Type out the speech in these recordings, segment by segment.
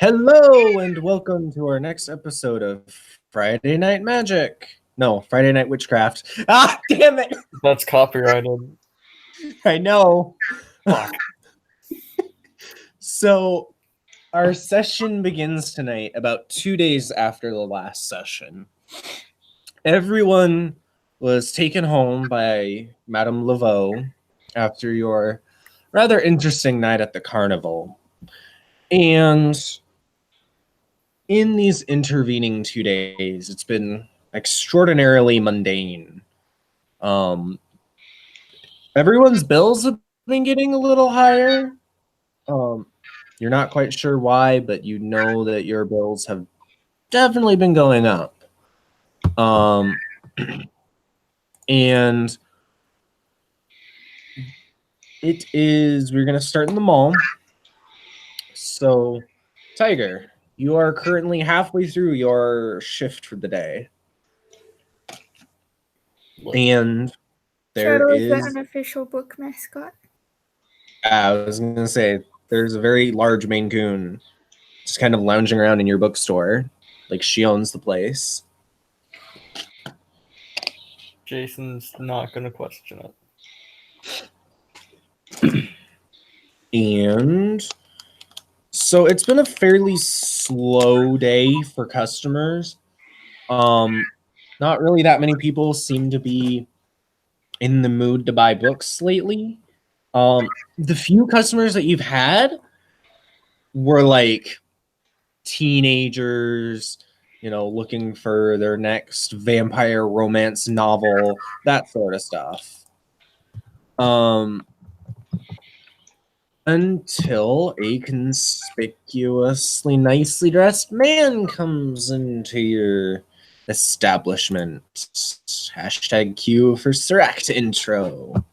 Hello and welcome to our next episode of Friday Night Magic. No, Friday Night Witchcraft. Ah, damn it! That's copyrighted. I know. Fuck. So, our session begins tonight, about 2 days after the last session. Everyone was taken home by Madame Laveau after your rather interesting night at the carnival. And in these intervening 2 days, it's been extraordinarily mundane. Everyone's bills have been getting a little higher. You're not quite sure why, but you know that your bills have definitely been going up. And we're going to start in the mall. So, Tiger, you are currently halfway through your shift for the day. And there Shadow is the unofficial book mascot. I was going to say, there's a very large Maine Coon just kind of lounging around in your bookstore. Like, she owns the place. Jason's not going to question it. And so it's been a fairly slow day for customers. Not really that many people seem to be in the mood to buy books lately. The few customers that you've had were like teenagers, looking for their next vampire romance novel, that sort of stuff. Until a conspicuously nicely dressed man comes into your establishment. Hashtag Q for Seract intro.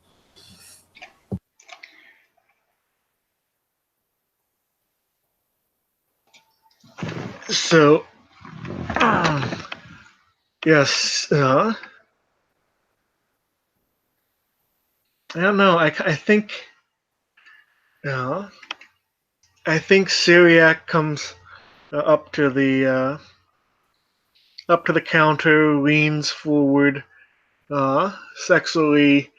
So, yes, I don't know. I think Syriac comes up to the counter, leans forward, sexually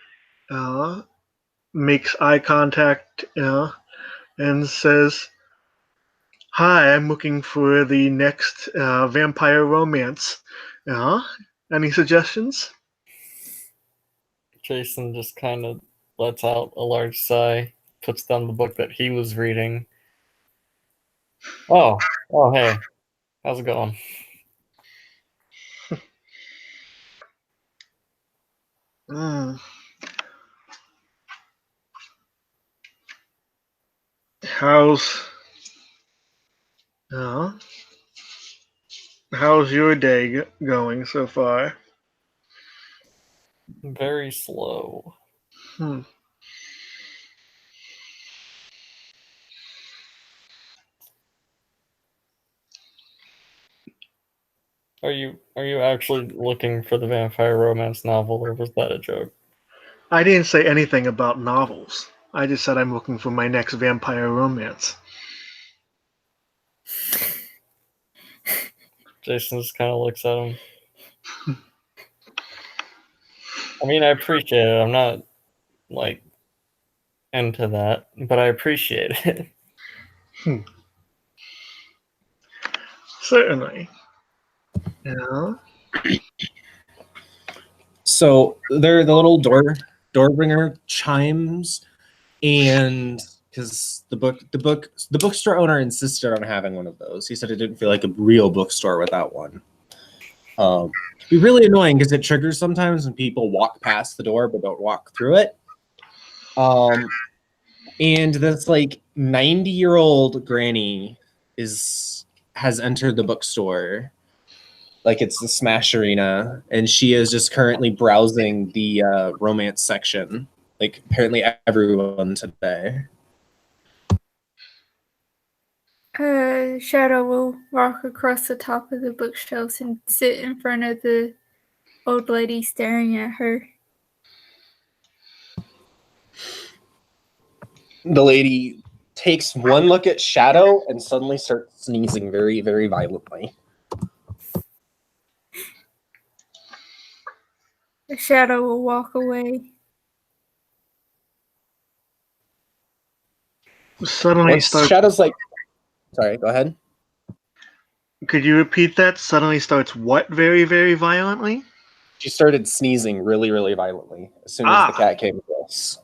makes eye contact, and says, "Hi, I'm looking for the next vampire romance. Any suggestions?" Jason just kind of lets out a large sigh, puts down the book that he was reading. Oh, hey, how's it going? How's your day going so far? Very slow. Are you actually looking for the vampire romance novel, or was that a joke? I didn't say anything about novels. I just said I'm looking for my next vampire romance. Jason just kind of looks at him. I mean, I appreciate it. I'm not, into that, but I appreciate it. Certainly. Yeah. So the little door bringer chimes, and because the bookstore owner insisted on having one of those. He said it didn't feel like a real bookstore without one. It'd be really annoying because it triggers sometimes when people walk past the door but don't walk through it. And this 90-year-old granny has entered the bookstore like it's the Smash Arena, and she is just currently browsing the romance section, like apparently everyone today. Shadow will walk across the top of the bookshelves and sit in front of the old lady staring at her. The lady takes one look at Shadow and suddenly starts sneezing very, very violently. The shadow will walk away. Suddenly Once starts. Shadow's like, sorry, go ahead. Could you repeat that? Suddenly starts what very, very violently? She started sneezing really, really violently as soon as the cat came close.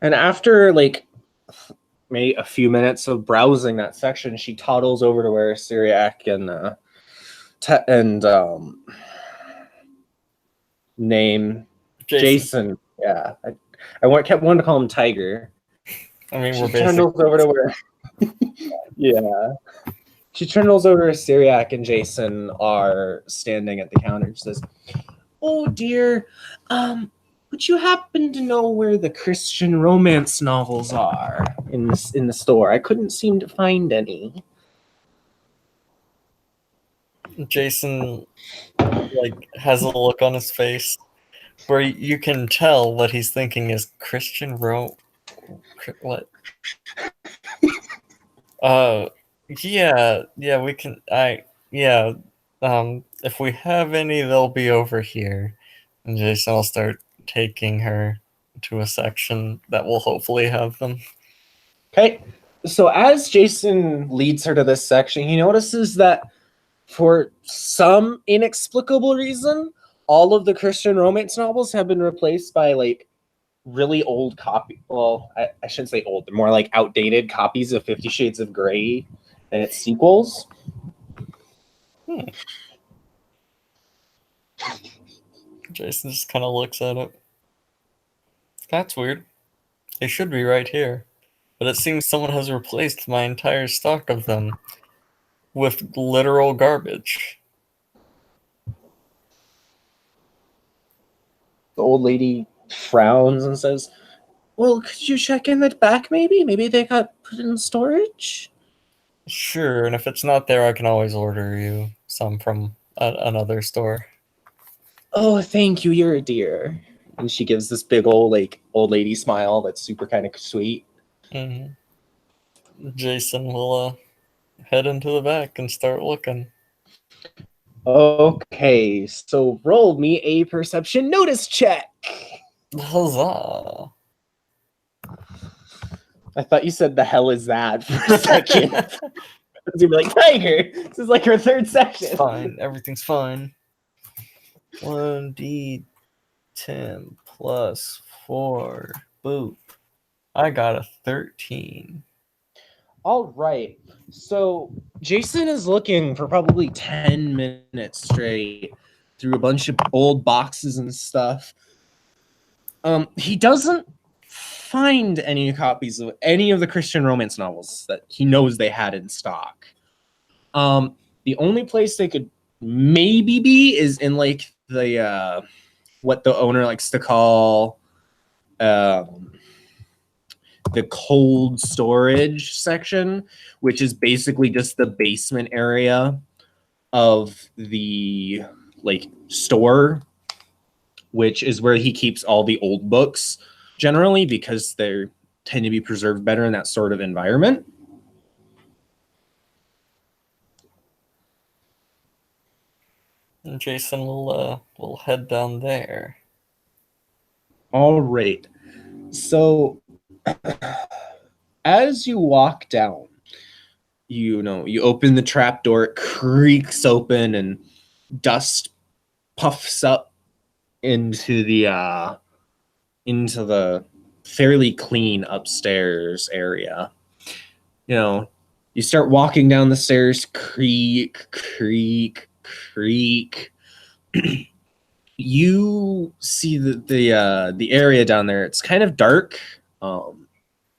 And after like maybe a few minutes of browsing that section, she toddles over to where Syriac and name Jason. Yeah, kept wanting to call him Tiger. I mean, She we're trundles basically over to where. Yeah. She trundles over to Syriac and Jason are standing at the counter. She says, "Oh dear, would you happen to know where the Christian romance novels are in the store? I couldn't seem to find any." Jason like has a look on his face where you can tell what he's thinking is Christian what? Yeah, we can. If we have any, they'll be over here. And Jason will start taking her to a section that will hopefully have them. Okay, so as Jason leads her to this section, he notices that for some inexplicable reason, all of the Christian romance novels have been replaced by like really old copy. Well, I shouldn't say old; they're more like outdated copies of 50 Shades of Grey and its sequels. Jason just kind of looks at it. That's weird. They should be right here. But it seems someone has replaced my entire stock of them with literal garbage. The old lady frowns and says, "Well, could you check in the back maybe? Maybe they got put in storage?" Sure, and if it's not there, I can always order you some from another store. "Oh, thank you. You're a dear." And she gives this big old old lady smile that's super kind of sweet. Mm-hmm. Jason will head into the back and start looking. Okay, so roll me a perception notice check. Huzzah! I thought you said the hell is that for a second. You'd be like, Tiger, this is like her third section. It's fine. Everything's fine. 1d10 plus 4. Boop. I got a 13. All right. So Jason is looking for probably 10 minutes straight through a bunch of old boxes and stuff. He doesn't find any copies of any of the Christian romance novels that he knows they had in stock. The only place they could maybe be is in like the what the owner likes to call the cold storage section, which is basically just the basement area of the like store, which is where he keeps all the old books generally because they tend to be preserved better in that sort of environment. And Jason will head down there. All right. So as you walk down, you open the trap door, it creaks open and dust puffs up into the fairly clean upstairs area. You start walking down the stairs, creak, creak, creak. You see the area down there. It's kind of dark.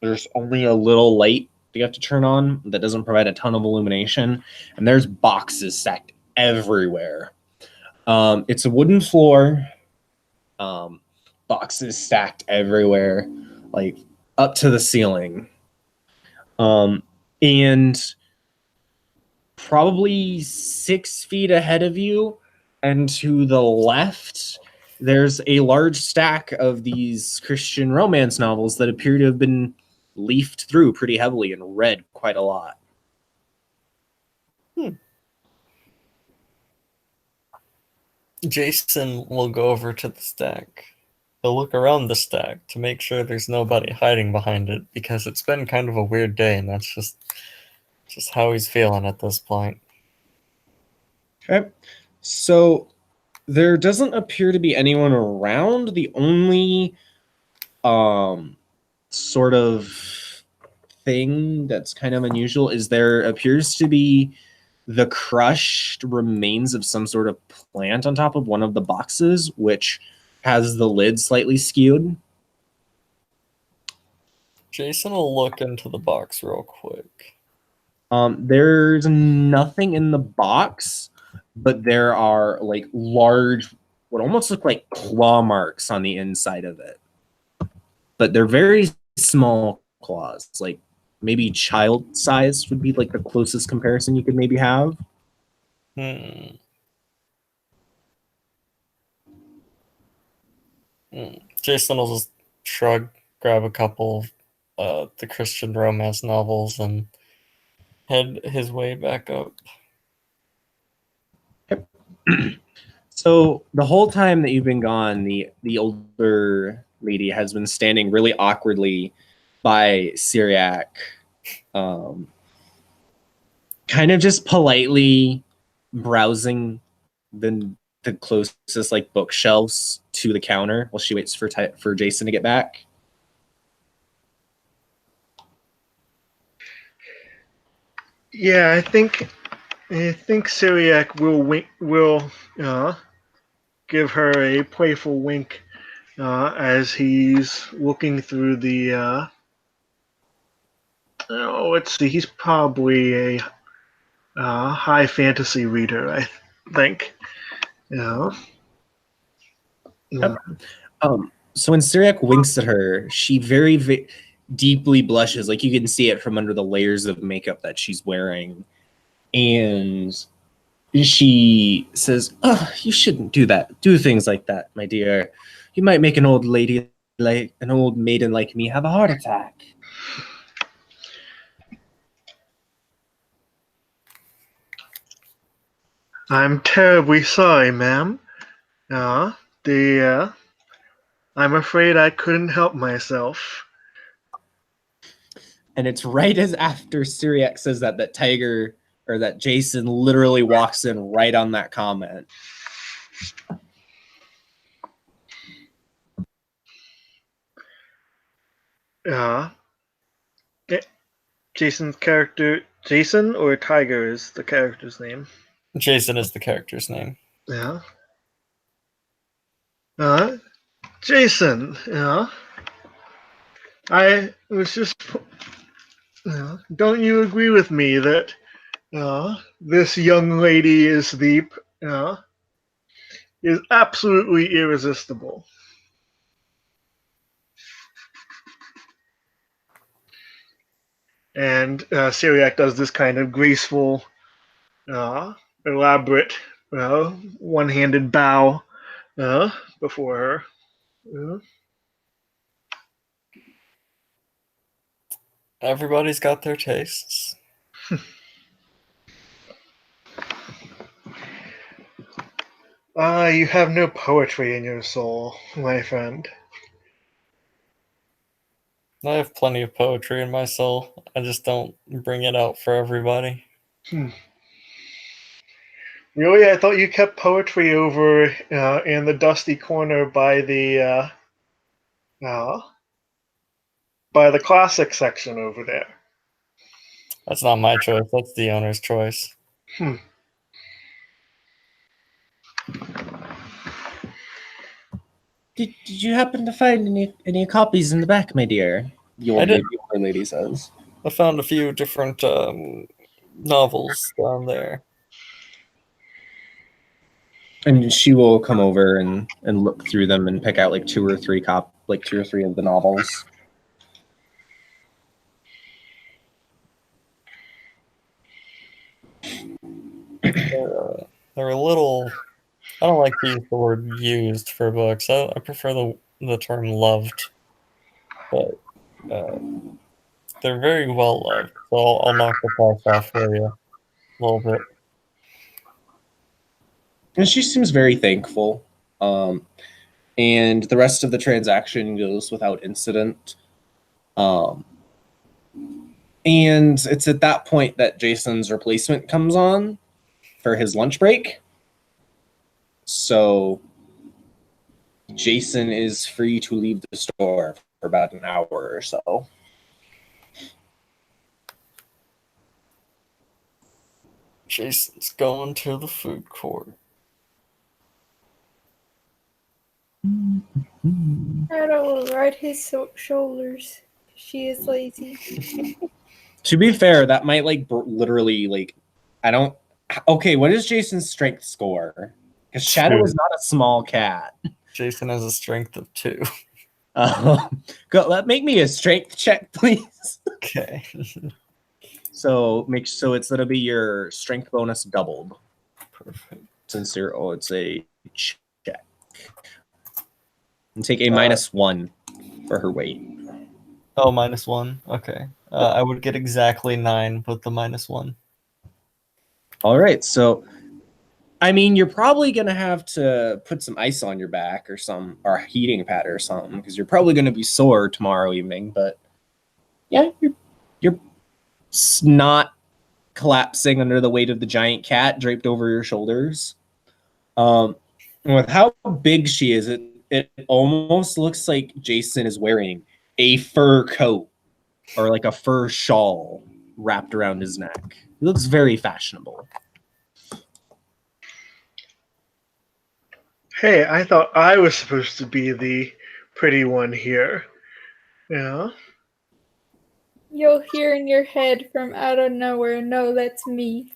There's only a little light you have to turn on that doesn't provide a ton of illumination, and there's boxes stacked everywhere. It's a wooden floor. Boxes stacked everywhere, like up to the ceiling. And probably 6 feet ahead of you, and to the left, there's a large stack of these Christian romance novels that appear to have been leafed through pretty heavily and read quite a lot. Jason will go over to the stack. He'll look around the stack to make sure there's nobody hiding behind it, because it's been kind of a weird day, and that's just how he's feeling at this point. Okay. So there doesn't appear to be anyone around. The only sort of thing that's kind of unusual is there appears to be the crushed remains of some sort of plant on top of one of the boxes, which has the lid slightly skewed. Jason will look into the box real quick. There's nothing in the box, but there are like large, what almost look like claw marks on the inside of it. But they're very small claws, like maybe child size would be like the closest comparison you could maybe have. Jason will just shrug, grab a couple of the Christian romance novels, and head his way back up. So the whole time that you've been gone, the older lady has been standing really awkwardly by Syriac, kind of just politely browsing the closest like bookshelves to the counter while she waits for Jason to get back. Yeah, I think Syriac will give her a playful wink as he's looking through the. Let's see. He's probably a high fantasy reader, I think. Yeah. So when Syriac winks at her, she very deeply blushes, like you can see it from under the layers of makeup that she's wearing, and she says, "Oh, you shouldn't do that. Do things like that, my dear. You might make an old maiden like me have a heart attack." I'm terribly sorry, ma'am. I'm afraid I couldn't help myself. And it's right as after Syriac says that Tiger or that Jason literally walks in right on that comment. Jason's character, Jason or Tiger is the character's name. Jason is the character's name. Yeah. Jason. Yeah. I was just. Don't you agree with me that this young lady is is absolutely irresistible? And Syriac does this kind of graceful, elaborate, one-handed bow before her. Everybody's got their tastes. You have no poetry in your soul, my friend. I have plenty of poetry in my soul. I just don't bring it out for everybody. Really, I thought you kept poetry over in the dusty corner by the classic section over there. That's not my choice. That's the owner's choice. Did you happen to find any copies in the back, my dear? The older lady says. I found a few different novels down there. And she will come over and look through them and pick out like two or three of the novels. they're a little. I don't like to use the word used for books. I prefer the term loved, but they're very well loved. So I'll knock the price off for you a little bit. And she seems very thankful. And the rest of the transaction goes without incident. And it's at that point that Jason's replacement comes on for his lunch break. So Jason is free to leave the store for about an hour or so. Jason's going to the food court. Ada will ride his shoulders. She is lazy. To be fair, that might literally I don't. Okay, what is Jason's strength score? Because Shadow 2. is not a small cat. Jason has a strength of 2. Make me a strength check, please. Okay. So it's gonna be your strength bonus doubled. Perfect. Since it's a check. And take a -1 for her weight. Oh, -1. Okay. I would get exactly 9 with the -1. All right, so I mean, you're probably gonna have to put some ice on your back or a heating pad or something because you're probably gonna be sore tomorrow evening. But yeah, you're not collapsing under the weight of the giant cat draped over your shoulders. With how big she is, it almost looks like Jason is wearing a fur coat or like a fur shawl wrapped around his neck. He looks very fashionable. Hey, I thought I was supposed to be the pretty one here. Yeah. You'll hear in your head from out of nowhere, no, that's me.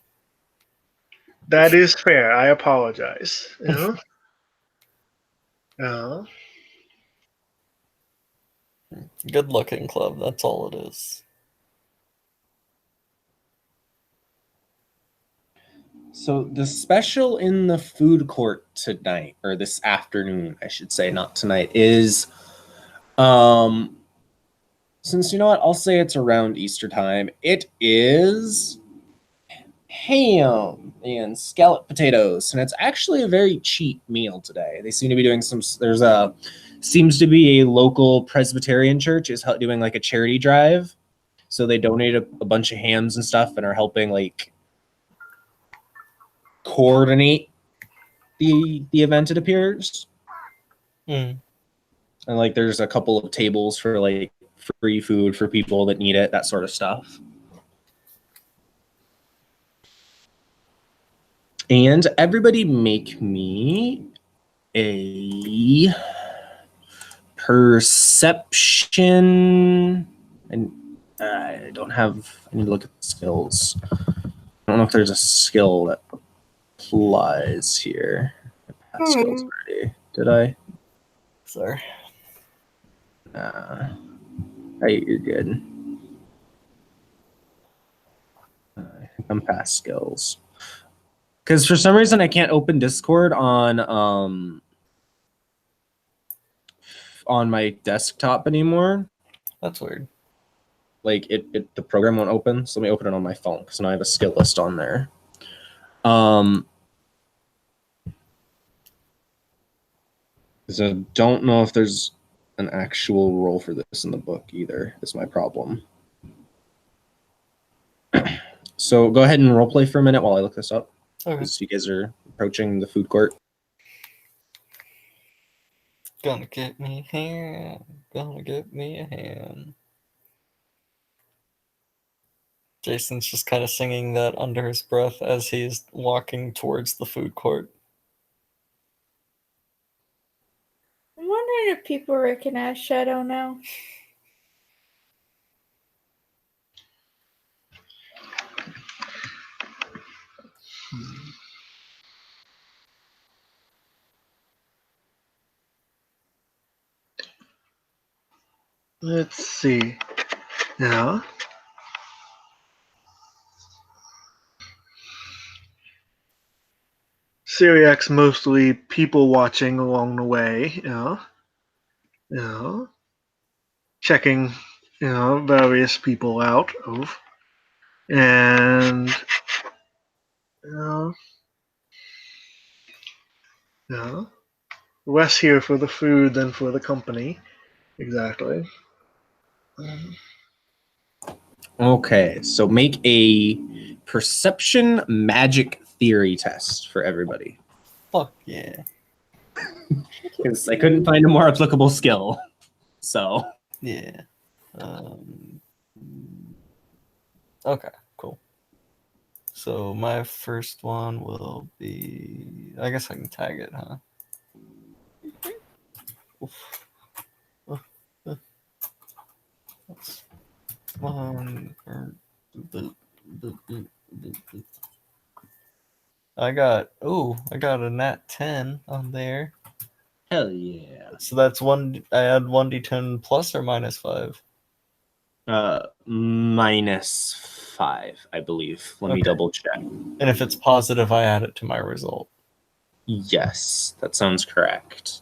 That is fair. I apologize. Yeah. Yeah. Good looking club, that's all it is. So the special in the food court tonight, or this afternoon, I should say, not tonight, is since you know what, I'll say it's around Easter time. It is ham and scalloped potatoes, and it's actually a very cheap meal today. They seem to be doing seems to be a local Presbyterian church is doing like a charity drive, so they donated a bunch of hams and stuff and are helping coordinate the event, it appears. Mm. And there's a couple of tables for free food for people that need it, that sort of stuff. And everybody make me a perception. And I don't have. I need to look at the skills. I don't know if there's a skill that applies here. I passed skills already. Did I? Sorry. Hey, you're good. I think I'm past skills. Because for some reason I can't open Discord on my desktop anymore. That's weird. The program won't open, so let me open it on my phone because now I have a skill list on there. Because I don't know if there's an actual role for this in the book either. Is my problem. So go ahead and roleplay for a minute while I look this up. Okay. Because you guys are approaching the food court. Gonna get me a ham. Gonna get me a ham. Jason's just kind of singing that under his breath as he's walking towards the food court. I'm wondering if people recognize Shadow now. Let's see. Yeah. Syriac's mostly people watching along the way, checking, various people out of, and you know, less here for the food than for the company. Exactly. Okay, so make a perception magic theory test for everybody. Fuck yeah. Because I couldn't find a more applicable skill. So Yeah. Okay, cool. So my first one will be. I guess I can tag it, huh? Oof. That's one. I got a nat 10 on there. hell yeah. So that's one. I add 1d10 plus or minus 5. -5, I believe. Let me Okay. double check. And if it's positive, I add it to my result. Yes, that sounds correct.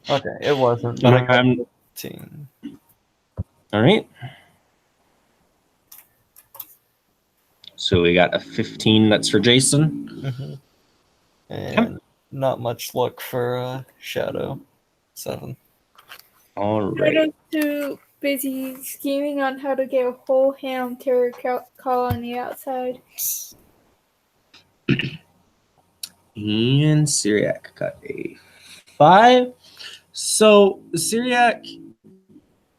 Okay, it wasn't, but I got 15. All right. So we got a 15. That's for Jason. Mm-hmm. And not much luck for Shadow. 7. All right. Shadow's too busy scheming on how to get a whole ham terror colony outside. And Syriac got a 5. So Syriac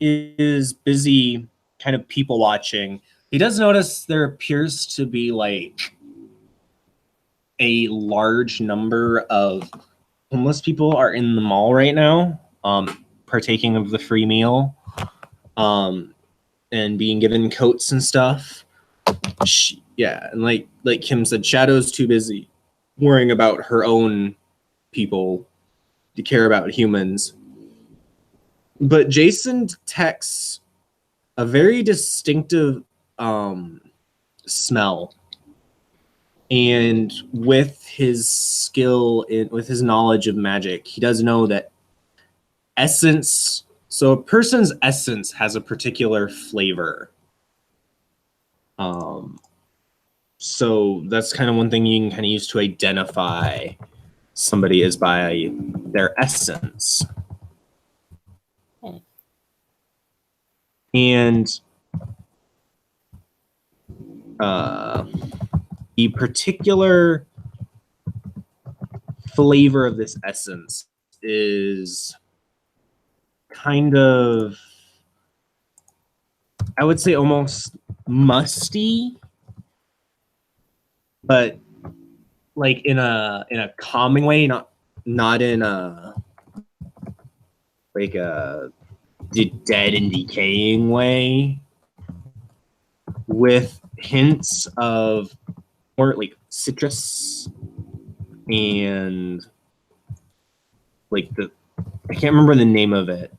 is busy kind of people watching. He does notice there appears to be like a large number of homeless people are in the mall right now, partaking of the free meal, and being given coats and stuff. Yeah, and like Kim said, Shadow's too busy worrying about her own people to care about humans. But Jason detects a very distinctive smell. And with his skill, with his knowledge of magic, he does know that essence. So a person's essence has a particular flavor. So that's kind of one thing you can kind of use to identify somebody is by their essence. And the particular flavor of this essence is kind of, I would say, almost musty, but like in a calming way, not in a like a dead and decaying way, with hints of more like citrus and like I can't remember the name of it,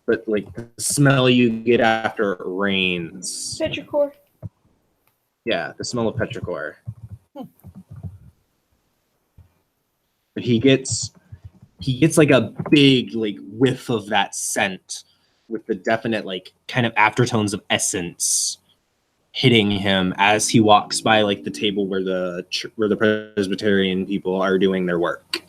but like the smell you get after it rains. Petrichor. Yeah, the smell of petrichor. But he gets like a big like whiff of that scent with the definite like kind of aftertones of essence hitting him as he walks by like the table where the Presbyterian people are doing their work.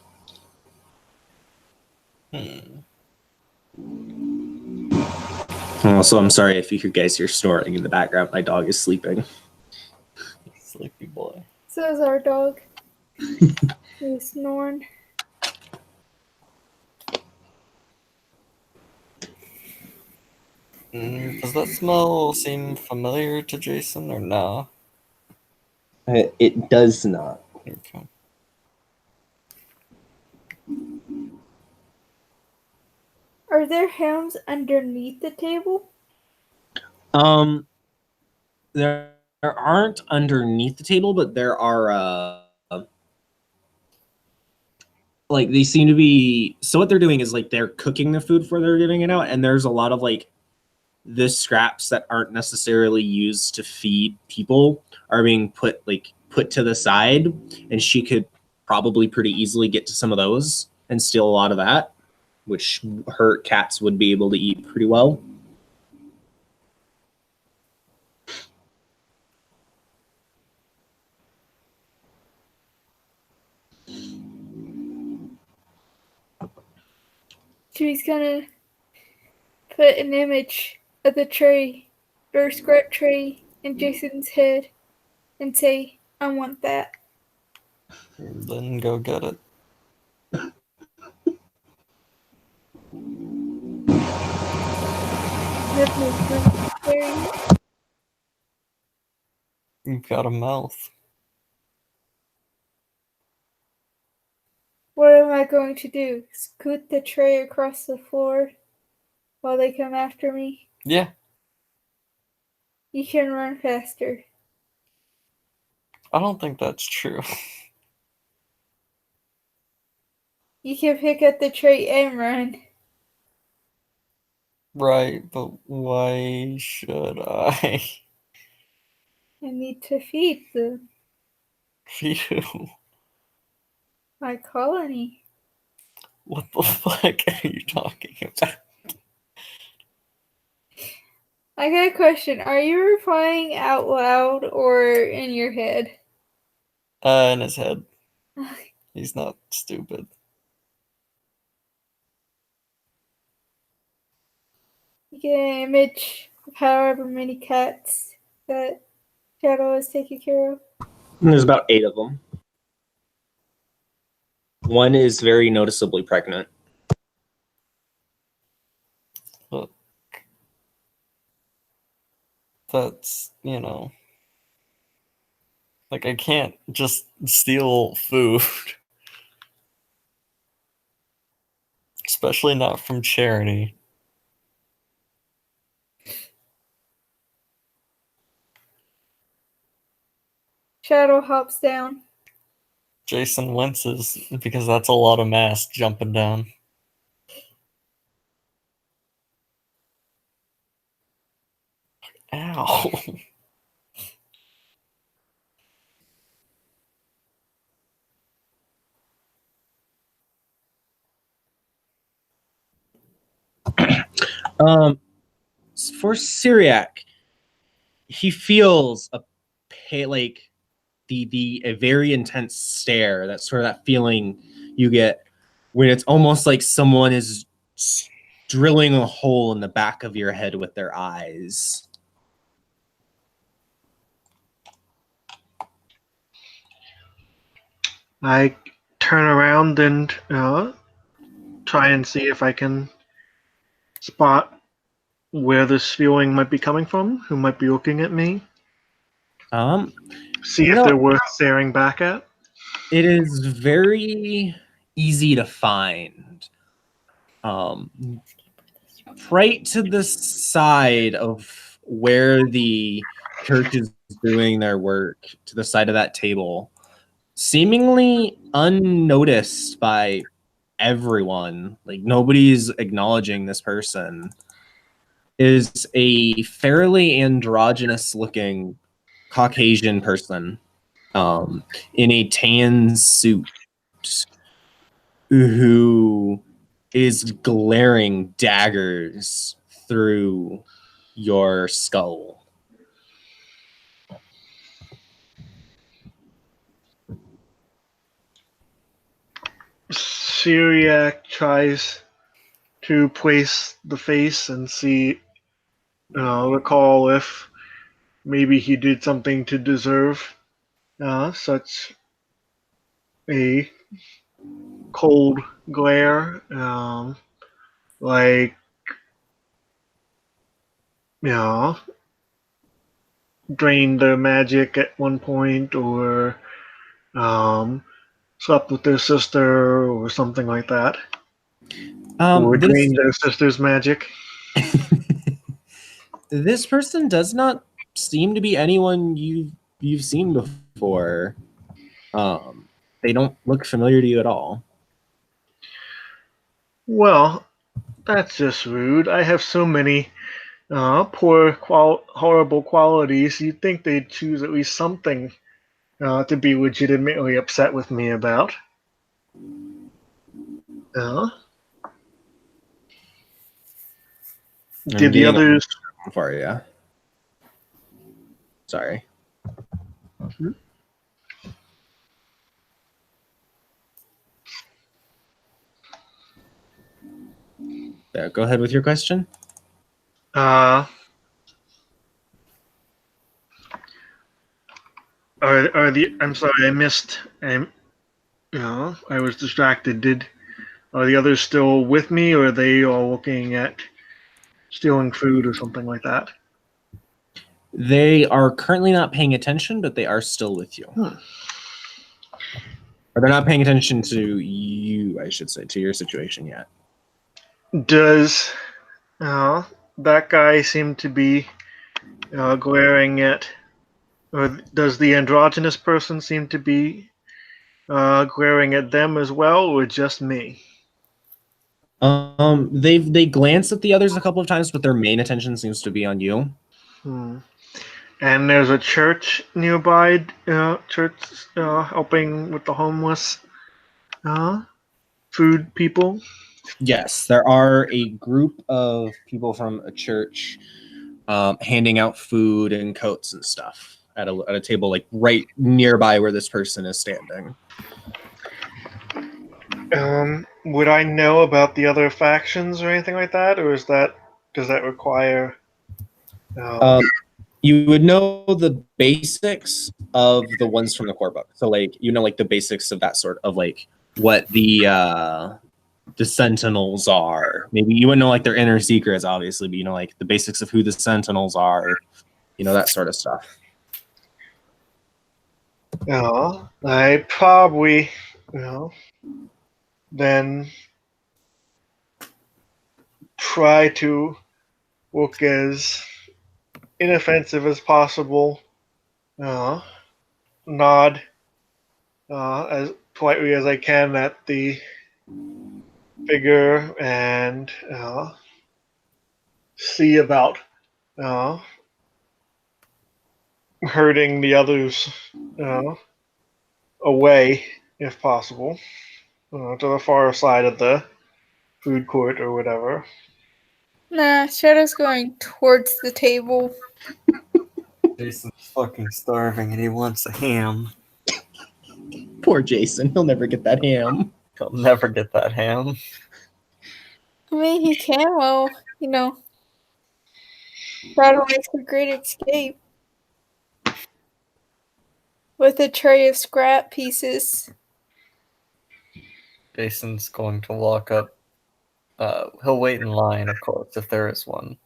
Also, I'm sorry if you guys hear snoring in the background. My dog is sleeping. Sleepy boy. So is our dog. He's snoring. Does that smell seem familiar to Jason or no? It does not. Okay. Are there hams underneath the table? There aren't underneath the table, but there are like they seem to be. So what they're doing is like they're cooking the food before they're giving it out, and there's a lot of like the scraps that aren't necessarily used to feed people are being put like put to the side, and she could probably pretty easily get to some of those and steal a lot of that, which her cats would be able to eat pretty well. She's gonna put an image of the tray, or scrap tray, in Jason's head and say, I want that. Then go get it. You've got a mouth. What am I going to do? Scoot the tray across the floor while they come after me? Yeah, You can run faster. I don't think that's true. You can pick up the tray and run. Right, but why should I? I need to feed them. Feed who? My colony. What the fuck are you talking about? I got a question. Are you replying out loud or in your head? In his head. He's not stupid. You get an image of however many cats that Shadow is taking care of. And there's about 8 of them. One is very noticeably pregnant. Look. That's, you know. Like, I can't just steal food. Especially not from charity. Shadow hops down. Jason winces because that's a lot of mass jumping down. Ow. For Syriac, he feels like a very intense stare. That's sort of that feeling you get when it's almost like someone is drilling a hole in the back of your head with their eyes. I turn around and try and see if I can spot where this feeling might be coming from, who might be looking at me. See if they're worth staring back at. It is very easy to find. Right to the side of where the church is doing their work, to the side of that table, seemingly unnoticed by everyone, like nobody's acknowledging this person, is a fairly androgynous looking Caucasian person in a tan suit who is glaring daggers through your skull. Syriac tries to place the face and see, recall if maybe he did something to deserve such a cold glare, like, drained their magic at one point, or slept with their sister, or something like that. Or drained their sister's magic. This person does not seem to be anyone you've seen before. They don't look familiar to you at all. Well, that's just rude. I have so many horrible qualities. You'd think they'd choose at least something to be legitimately upset with me about. Uh, I'm did the getting others? for you. Sorry. Yeah, go ahead with your question. Are the? I'm sorry, I missed. I was distracted. Are the others still with me, or are they all looking at stealing food or something like that? They are currently not paying attention, but they are still with you. Or they're not paying attention to you, I should say, to your situation yet. Does that guy seem to be glaring at, or does the androgynous person seem to be glaring at them as well, or just me? They glance at the others a couple of times, but their main attention seems to be on you. And there's a church nearby, church helping with the homeless food people. Yes, there are a group of people from a church handing out food and coats and stuff at a table like right nearby where this person is standing. Would I know about the other factions or anything like that, or does that require? You would know the basics of the ones from the core book. So like like the basics of that sort of like what the Sentinels are. Maybe you wouldn't know like their inner secrets, obviously, but like the basics of who the Sentinels are, that sort of stuff. I probably, then try to look as inoffensive as possible. Nod as politely as I can at the figure and see about herding the others away, if possible, to the far side of the food court or whatever. Nah, Shadow's going towards the table. Jason's fucking starving and he wants a ham. Poor Jason, he'll never get that ham. He'll never get that ham. I mean, he can, well, Shadow makes a great escape. With a tray of scrap pieces. Jason's going to walk up. He'll wait in line, of course, if there is one.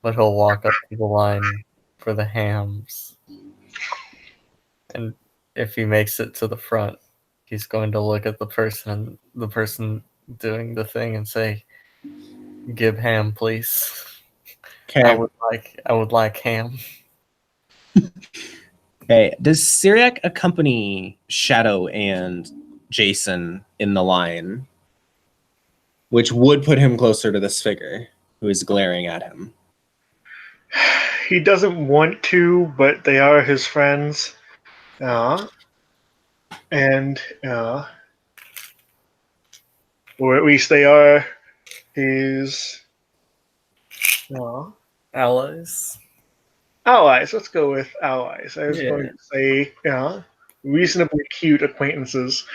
But he'll walk up to the line for the hams. And if he makes it to the front, he's going to look at the person doing the thing and say, "Give ham, please. Okay. I would like ham." Okay. Does Syriac accompany Shadow and Jason in the line? Which would put him closer to this figure who is glaring at him. He doesn't want to, but they are his friends. And or at least they are his Allies. allies. Let's go with allies. I was going to say reasonably cute acquaintances.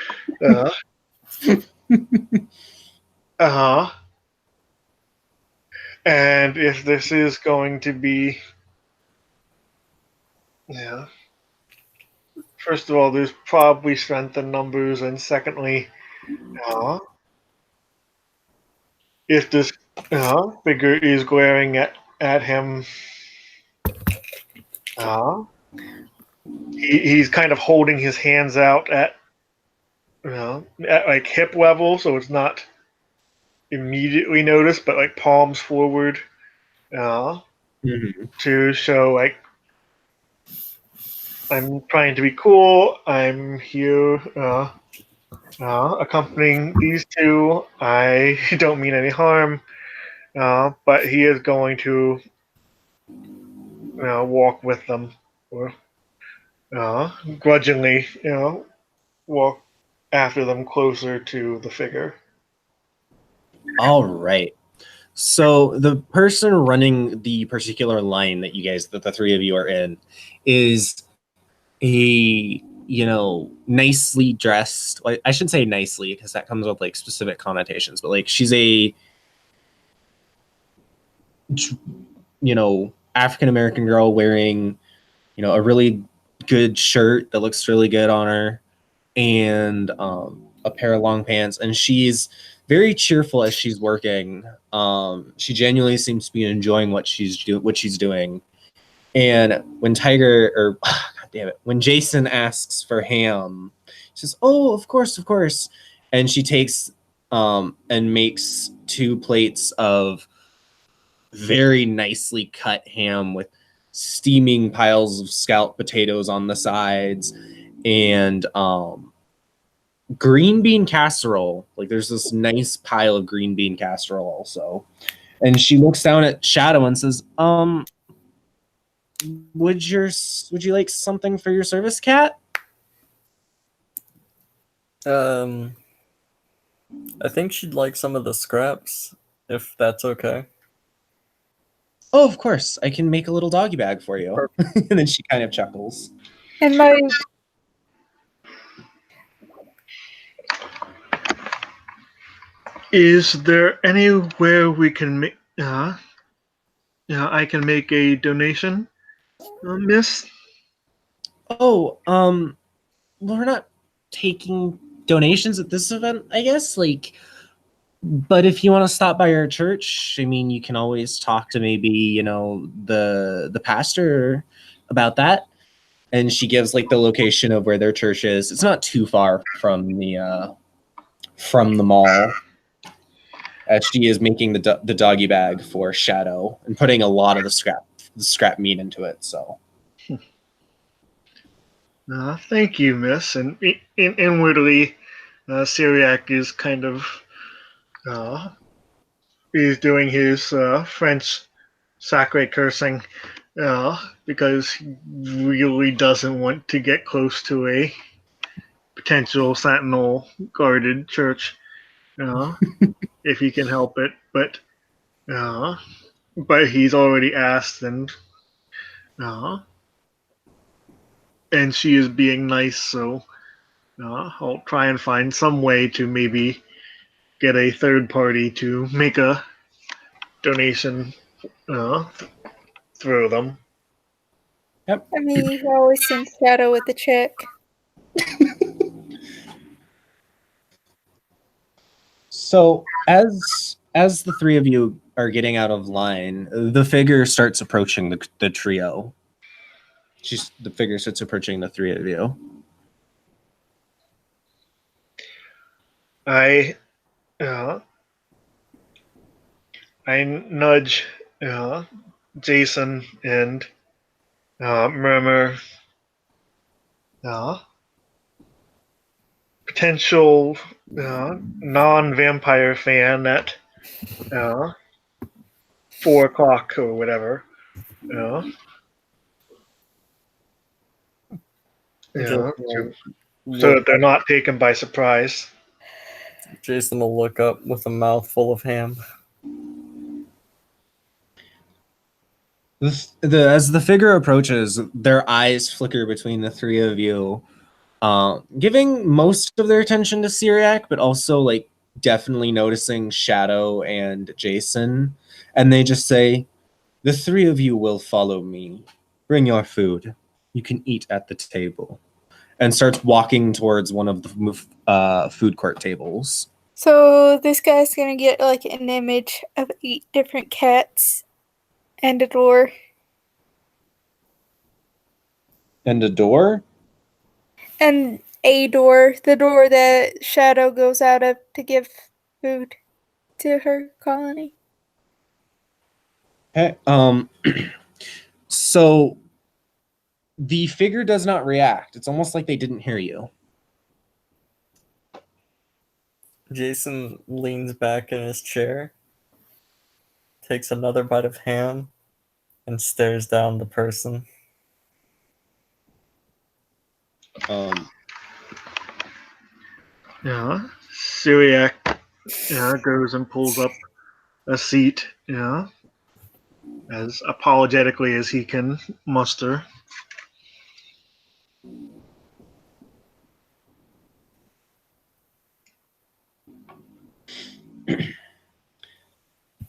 And if this is going to be, first of all, there's probably strength in numbers, and secondly, if this figure is glaring at him, he's kind of holding his hands out at like hip level, so it's not immediately noticed, but like palms forward to show like I'm trying to be cool. I'm here accompanying these two. I don't mean any harm, but he is going to walk with them. grudgingly, walk after them closer to the figure. All right. So the person running the particular line that the three of you are in is a, nicely dressed, like, I shouldn't say nicely because that comes with like specific connotations, but like she's a, African American girl wearing, a really good shirt that looks really good on her, and a pair of long pants, and she's very cheerful as she's working. She genuinely seems to be enjoying what she's doing. And when Tiger, or God damn it, when Jason asks for ham, she says, "Oh, of course," and she takes and makes 2 plates of very nicely cut ham with steaming piles of scalloped potatoes on the sides, and green bean casserole. Like there's this nice pile of green bean casserole also. And she looks down at Shadow and says, would you like something for your service, cat?" I think she'd like some of the scraps, if that's okay. "Oh, of course. I can make a little doggy bag for you." And then she kind of chuckles. And my Is there anywhere we can make? I can make a donation, Miss. "Oh, well, we're not taking donations at this event, I guess. Like, but if you want to stop by our church, I mean, you can always talk to maybe, the pastor about that." And she gives like the location of where their church is. It's not too far from the mall. As she is making the doggy bag for Shadow and putting a lot of the scrap meat into it. So Thank you, Miss. And inwardly, Syriac is kind of he's doing his French sacre cursing because he really doesn't want to get close to a potential sentinel guarded church if he can help it. Uh, but he's already asked, uh, and she is being nice, so I'll try and find some way to maybe get a third party to make a donation through them. yep. I mean, you can always send Shadow with the check. So as the three of you are getting out of line, the figure starts approaching the trio. The figure starts approaching the three of you. I I nudge Jason and murmur, potential non-vampire fan at uh, 4 o'clock or whatever. Jason So will that they're not taken by surprise. Jason will look up with a mouthful of ham. As the figure approaches, their eyes flicker between the three of you, giving most of their attention to Syriac, but also like definitely noticing Shadow and Jason. And they just say, "The three of you will follow me. Bring your food. You can eat at the table." And starts walking towards one of the food court tables. So this guy's gonna get like an image of 8 different cats and a door. And a door? And a door, the door that Shadow goes out of to give food to her colony. Okay. So the figure does not react. It's almost like they didn't hear you. Jason leans back in his chair, takes another bite of ham, and stares down the person. Yeah. Syriac goes and pulls up a seat, as apologetically as he can muster.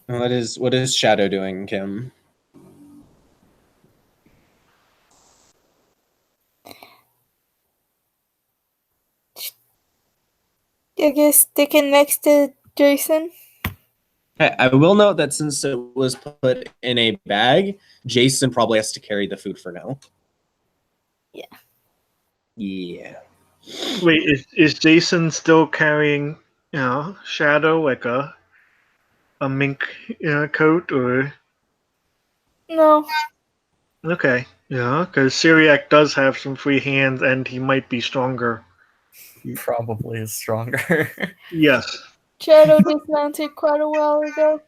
What is Shadow doing, Kim? I guess sticking next to Jason. I will note that since it was put in a bag, Jason probably has to carry the food for now. Yeah. Yeah. Wait, is Jason still carrying, Shadow like a mink coat, or No. okay? Yeah, because Syriac does have some free hands, and he might be stronger. Probably is stronger. Yes. Shadow dismounted quite a while ago.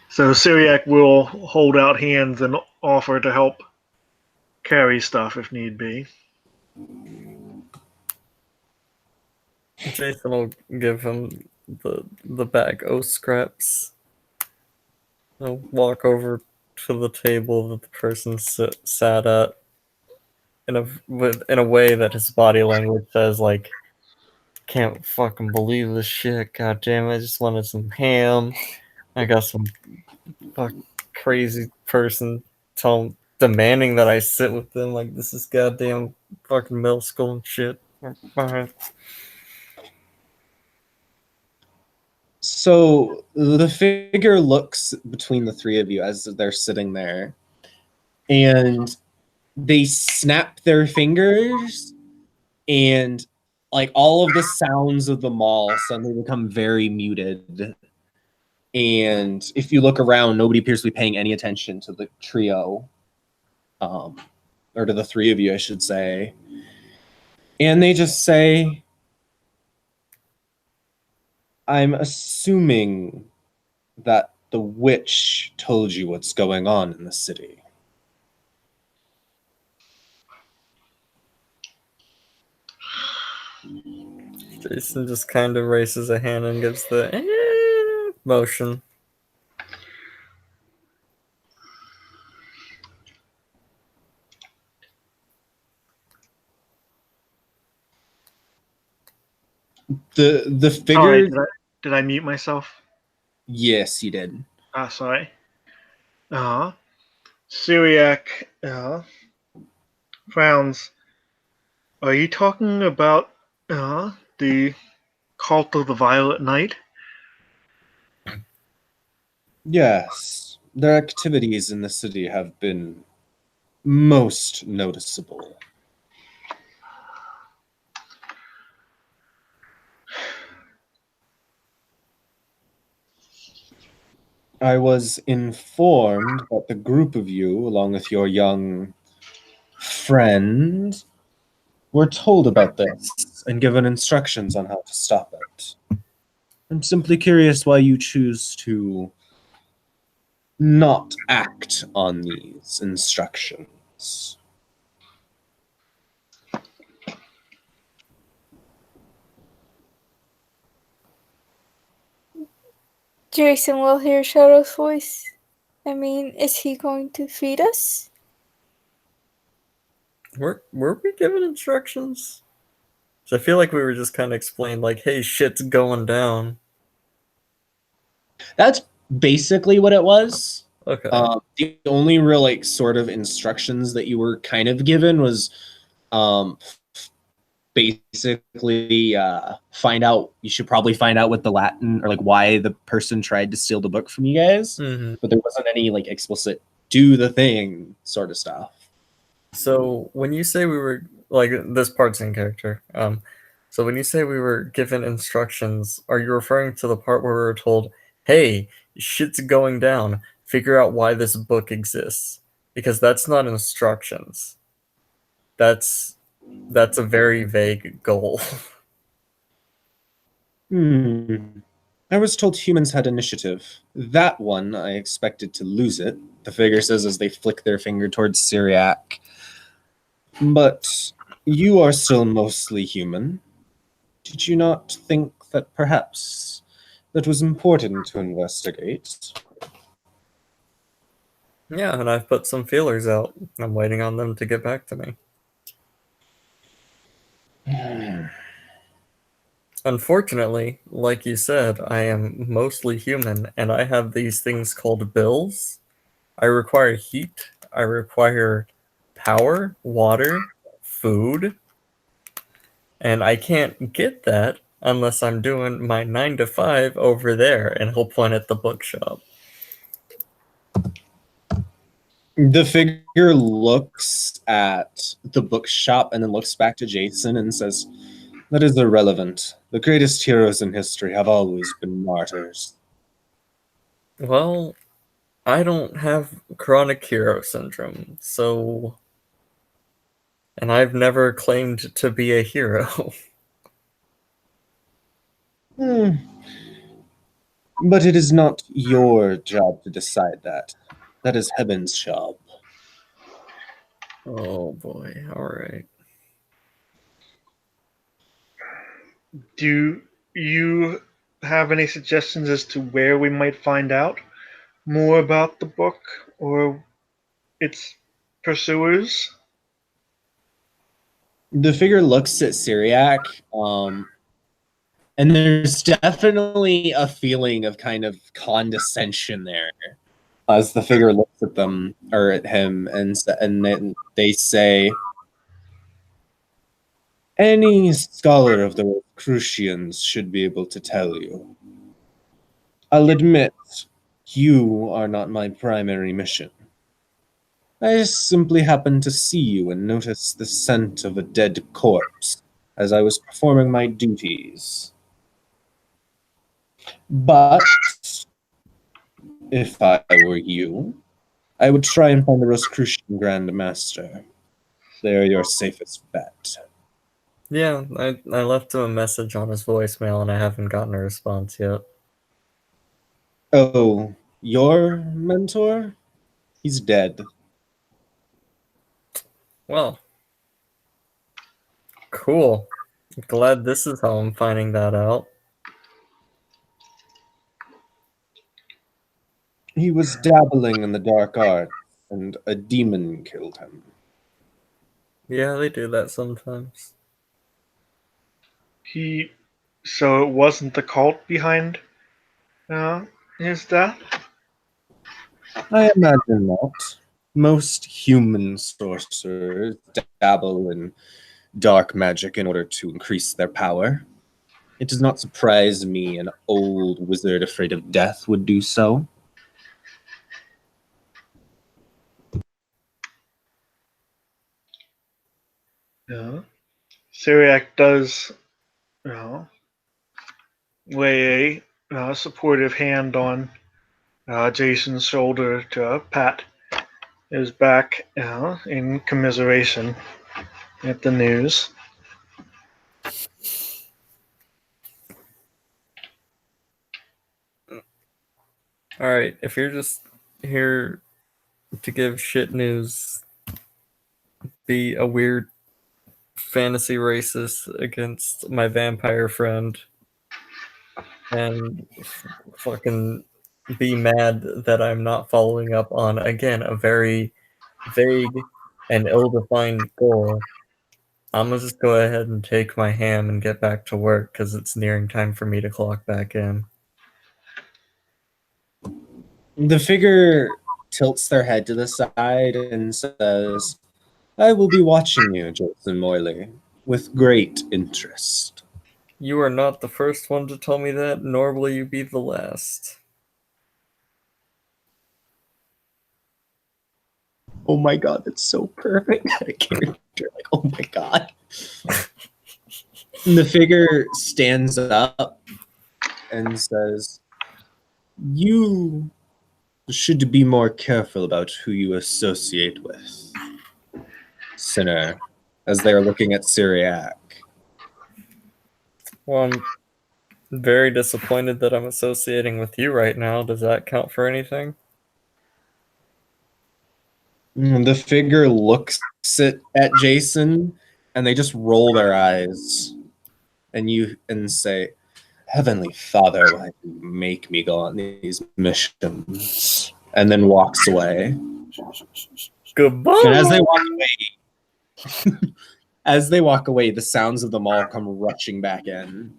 So Syriac will hold out hands and offer to help carry stuff if need be. Jason will give him the bag of scraps. He'll walk over to the table that the person sat at in a way that his body language says, like, can't fucking believe this shit. God damn it! I just wanted some ham. I got some crazy person demanding that I sit with them. Like, this is goddamn fucking middle school and shit. Alright. So the figure looks between the three of you as they're sitting there, and they snap their fingers, and like all of the sounds of the mall suddenly become very muted. And if you look around, nobody appears to be paying any attention to the trio, or to the three of you, I should say. And they just say, I'm assuming that the witch told you what's going on in the city. Jason just kind of raises a hand and gives the motion. The Sorry, figure. did I mute myself? Yes, you did. Sorry. Syriac frowns. Are you talking about the cult of the Violet Knight? Yes, their activities in the city have been most noticeable. I was informed that the group of you, along with your young friend, were told about this and given instructions on how to stop it. I'm simply curious why you choose to not act on these instructions. Jason will hear Shadow's voice. I mean, is he going to feed us? Were we given instructions? So I feel like we were just kind of explained, like, hey, shit's going down. That's basically what it was. Okay. The only real like sort of instructions that you were kind of given was basically find out. You should probably find out what the Latin or like why the person tried to steal the book from you guys. Mm-hmm. But there wasn't any like explicit do the thing sort of stuff. So when you say we were, like, this part's in character, so when you say we were given instructions, are you referring to the part where we were told, hey, shit's going down, figure out why this book exists? Because that's not instructions. That's a very vague goal. I was told humans had initiative. That one, I expected to lose it, the figure says as they flick their finger towards Syriac. But you are still mostly human. Did you not think that perhaps that was important to investigate? Yeah, and I've put some feelers out. I'm waiting on them to get back to me. Unfortunately, like you said, I am mostly human, and I have these things called bills. I require heat, I require power, water, food, and I can't get that unless I'm doing my 9 to 5 over there, and he'll point at the bookshop. The figure looks at the bookshop and then looks back to Jason and says, "That is irrelevant. The greatest heroes in history have always been martyrs." Well, I don't have chronic hero syndrome, so. And I've never claimed to be a hero. Hmm. But it is not your job to decide that. That is Heaven's job. Oh boy, alright. Do you have any suggestions as to where we might find out more about the book or its pursuers? The figure looks at Syriac, and there's definitely a feeling of kind of condescension there as the figure looks at them or at him, and then they say, "Any scholar of the Rosicrucians should be able to tell you. I'll admit, you are not my primary mission. I simply happened to see you and notice the scent of a dead corpse as I was performing my duties. But if I were you, I would try and find the Rosicrucian Grand Master. They are your safest bet." Yeah, I left him a message on his voicemail and I haven't gotten a response yet. Oh, your mentor? He's dead. Well, cool. Glad this is how I'm finding that out. He was dabbling in the dark arts, and a demon killed him. Yeah, they do that sometimes. So it wasn't the cult behind his death? I imagine not. Most human sorcerers dabble in dark magic in order to increase their power. It does not surprise me an old wizard afraid of death would do so. Yeah. Syriac does uh, lay a supportive hand on Jason's shoulder to pat his back in commiseration at the news. Alright, if you're just here to give shit news, be a weird fantasy racist against my vampire friend, and fucking be mad that I'm not following up on, again, a very vague and ill-defined goal, I'm gonna just go ahead and take my ham and get back to work because it's nearing time for me to clock back in. The figure tilts their head to the side and says, "I will be watching you, Jason Moyley, with great interest." You are not the first one to tell me that, nor will you be the last. Oh my god, that's so perfect. A character like, oh my god. And the figure stands up and says, "You should be more careful about who you associate with, sinner," as they are looking at Syriac. Well, I'm very disappointed that I'm associating with you right now. Does that count for anything? The figure looks at Jason, and they just roll their eyes, and say, "Heavenly Father, why do you make me go on these missions?" And then walks away. Goodbye. And as they walk away, the sounds of them all come rushing back in.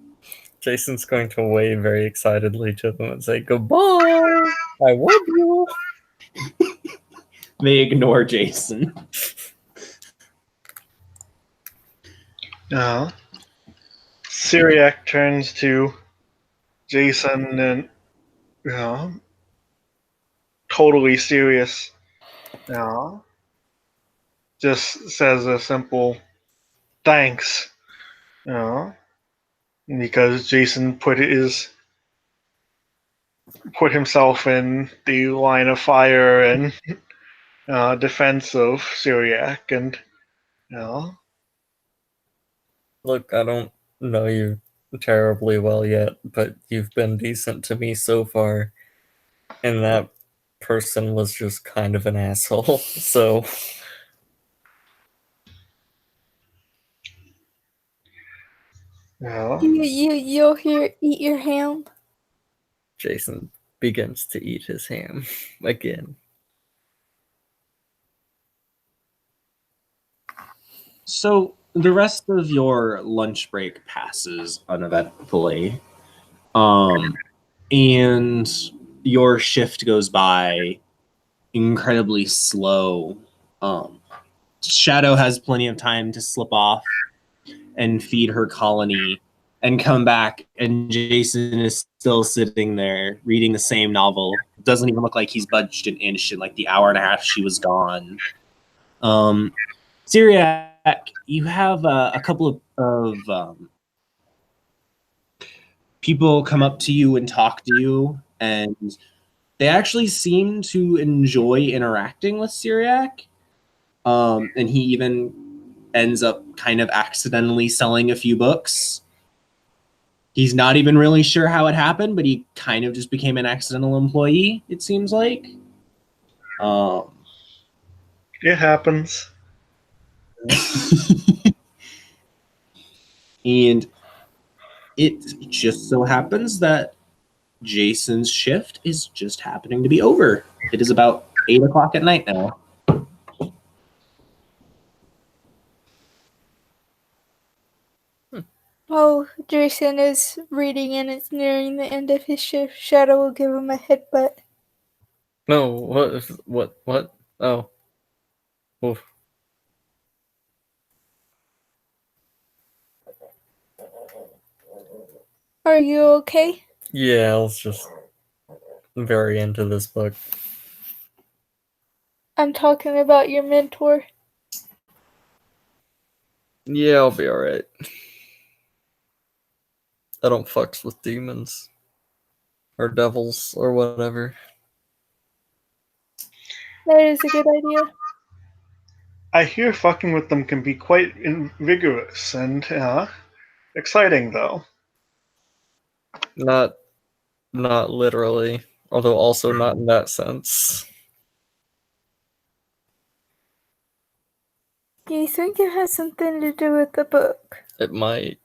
Jason's going to wave very excitedly to them and say, "Goodbye. I love you." They ignore Jason. Syriac turns to Jason and totally serious. Just says a simple thanks. Because Jason put himself in the line of fire and defense of Syriac, and Look, I don't know you terribly well yet, but you've been decent to me so far. And that person was just kind of an asshole, so. You'll hear eat your ham. Jason begins to eat his ham again. So the rest of your lunch break passes uneventfully. And your shift goes by incredibly slow. Shadow has plenty of time to slip off and feed her colony and come back, and Jason is still sitting there reading the same novel. Doesn't even look like he's budged an inch in like the hour and a half she was gone. Syriac, you have a couple of people come up to you and talk to you, and they actually seem to enjoy interacting with Syriac. And he even ends up kind of accidentally selling a few books. He's not even really sure how it happened, but he kind of just became an accidental employee, it seems like. It happens. And it just so happens that Jason's shift is just happening to be over. It is about 8 o'clock at night now. Oh, Jason is reading and it's nearing the end of his shift. Shadow will give him a headbutt. No, what? Oh. Oof. Are you okay? Yeah, I was just very into this book. I'm talking about your mentor. Yeah, I'll be alright. I don't fucks with demons. Or devils, or whatever. That is a good idea. I hear fucking with them can be quite vigorous and exciting, though. Not literally, although also not in that sense. Do you think it has something to do with the book? It might.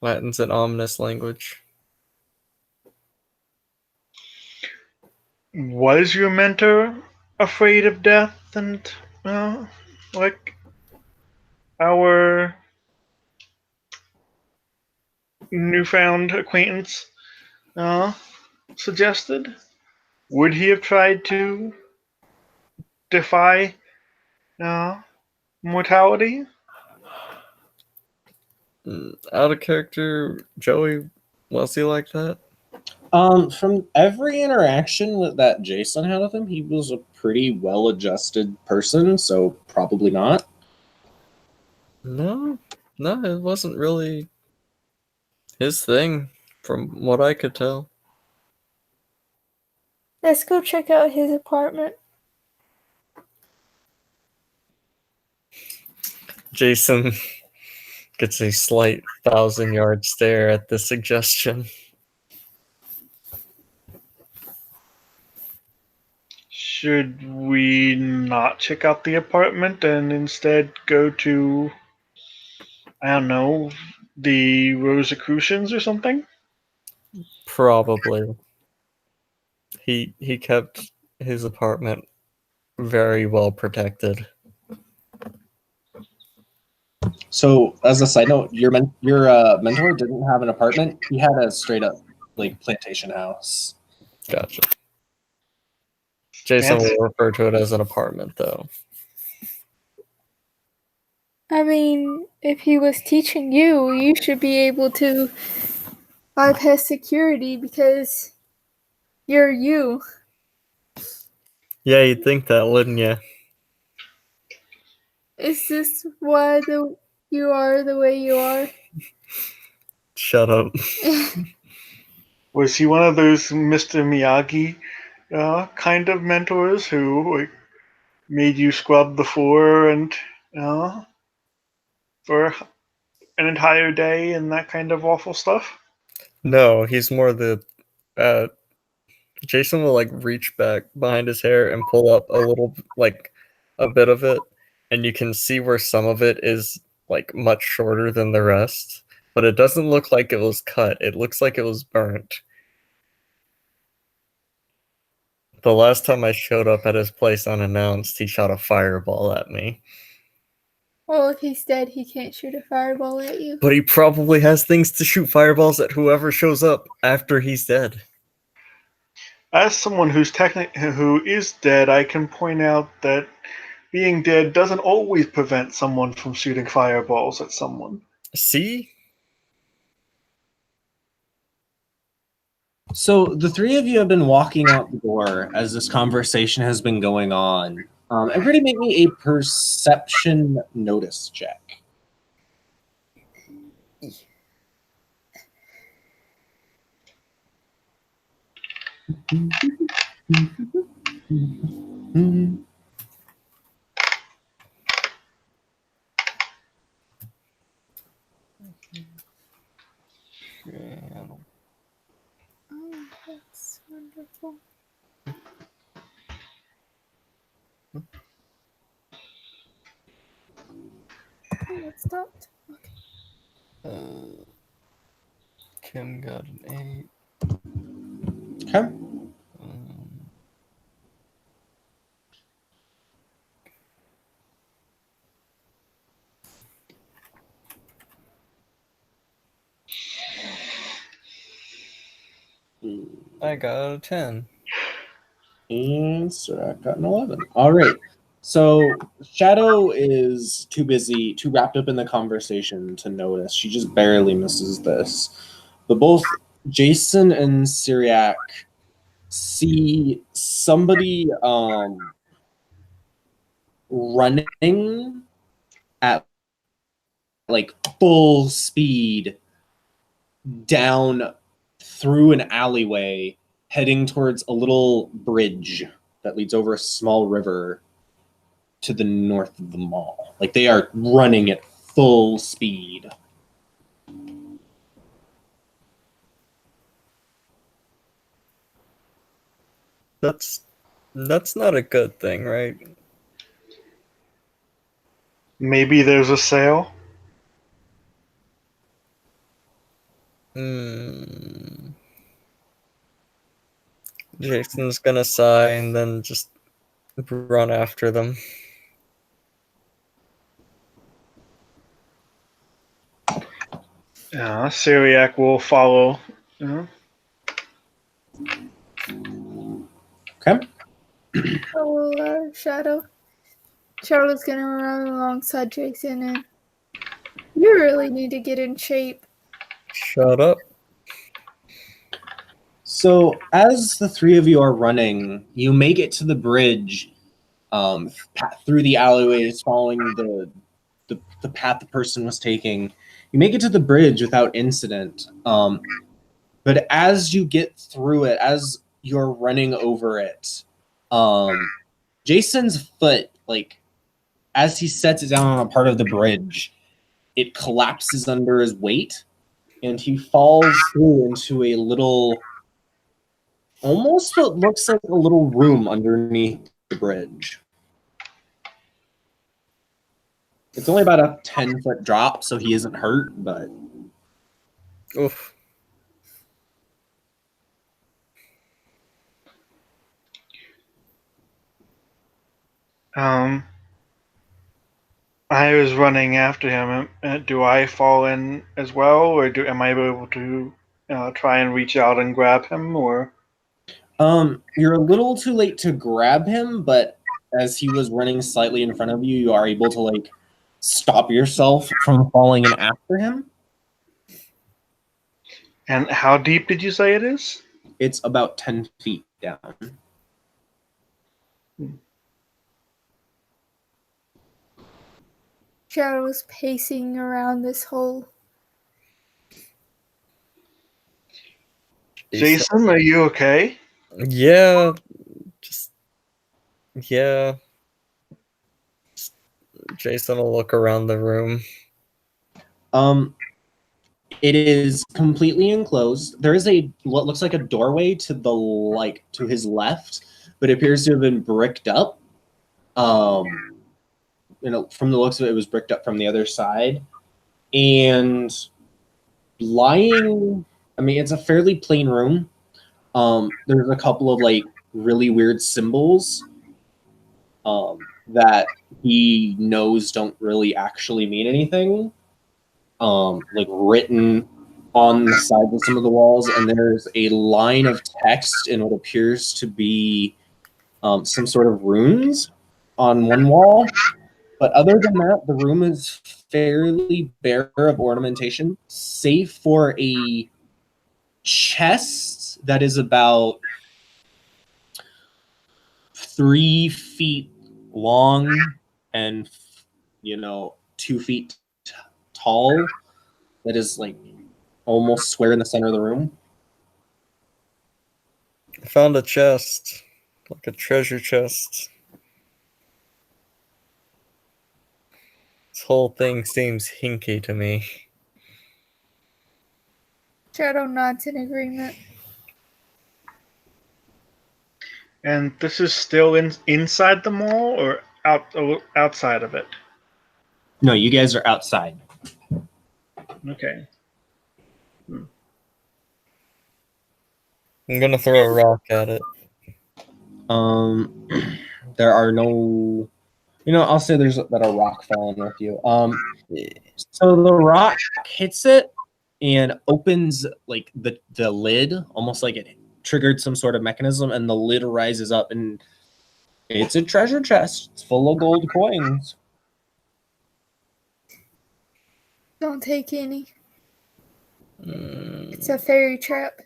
Latin's an ominous language. Was your mentor afraid of death and, like our newfound acquaintance suggested? Would he have tried to defy mortality? Out of character, Joey, was he like that? From every interaction that Jason had with him, he was a pretty well-adjusted person, so probably not. No, it wasn't really his thing, from what I could tell. Let's go check out his apartment. Jason gets a slight 1,000-yard stare at the suggestion. Should we not check out the apartment and instead go to, I don't know, the Rosicrucians or something? Probably. He kept his apartment very well protected. So, as a side note, your mentor didn't have an apartment. He had a straight up like plantation house. Gotcha. Jason will refer to it as an apartment, though. I mean, if he was teaching you, you should be able to bypass security because you're you. Yeah, you'd think that, wouldn't you? Is this why you are the way you are? Shut up. Was he one of those Mr. Miyagi kind of mentors who made you scrub the floor and for an entire day and that kind of awful stuff? No, he's more the Jason will like reach back behind his hair and pull up a bit of it, and you can see where some of it is like much shorter than the rest, but it doesn't look like it was cut. It looks like it was burnt. The last time I showed up at his place unannounced, he shot a fireball at me. Well, if he's dead, he can't shoot a fireball at you. But he probably has things to shoot fireballs at whoever shows up after he's dead. As someone who is dead, I can point out that being dead doesn't always prevent someone from shooting fireballs at someone. See? So the three of you have been walking out the door as this conversation has been going on. Everybody make me a perception notice check. Oh, that's wonderful. Oh, it stopped. Kim got an 8. Okay. I got a 10. And Sirac got an 11. All right. So Shadow is too busy, too wrapped up in the conversation to notice. She just barely misses this. But both Jason and Syriac see somebody running at like full speed down through an alleyway heading towards a little bridge that leads over a small river to the north of the mall. Like they are running at full speed. That's not a good thing, right? Maybe there's a sale. Jason's gonna sigh and then just run after them. Syriac will follow. Okay. Oh, Shadow. Shadow's gonna run alongside Jason, and you really need to get in shape. Shut up. So as the three of you are running, you make it to the bridge through the alleyways, following the path the person was taking. You make it to the bridge without incident. But as you get through it, as you're running over it, Jason's foot, like, as he sets it down on a part of the bridge, it collapses under his weight, and he falls through into a little almost what looks like a little room underneath the bridge. It's only about a 10-foot drop, so he isn't hurt, but Oof. I was running after him. Do I fall in as well, or am I able to try and reach out and grab him, or? you're a little too late to grab him, but as he was running slightly in front of you, you are able to like stop yourself from falling in after him. And how deep did you say it is? It's about 10 feet down. Shadow was pacing around this hole. Jason, are you okay? Yeah. Just. Yeah. Jason will look around the room. It is completely enclosed. There is a what looks like a doorway to the to his left, but it appears to have been bricked up. From the looks of it, it was bricked up from the other side. And lying, I mean, it's a fairly plain room. There's a couple of like really weird symbols that he knows don't really actually mean anything. Like written on the sides of some of the walls, and there's a line of text in what appears to be some sort of runes on one wall. But other than that, the room is fairly bare of ornamentation, save for a chest that is about 3 feet long and 2 feet tall. That is like almost square in the center of the room. I found a chest, like a treasure chest. This whole thing seems hinky to me. Shadow nods in agreement. And this is still inside the mall or outside of it? No, you guys are outside. Okay. I'm gonna throw a rock at it. There are no. I'll say there's that a rock fell in with you. So the rock hits it and opens like the lid, almost like it triggered some sort of mechanism, and the lid rises up, and it's a treasure chest. It's full of gold coins. Don't take any. It's a fairy trap.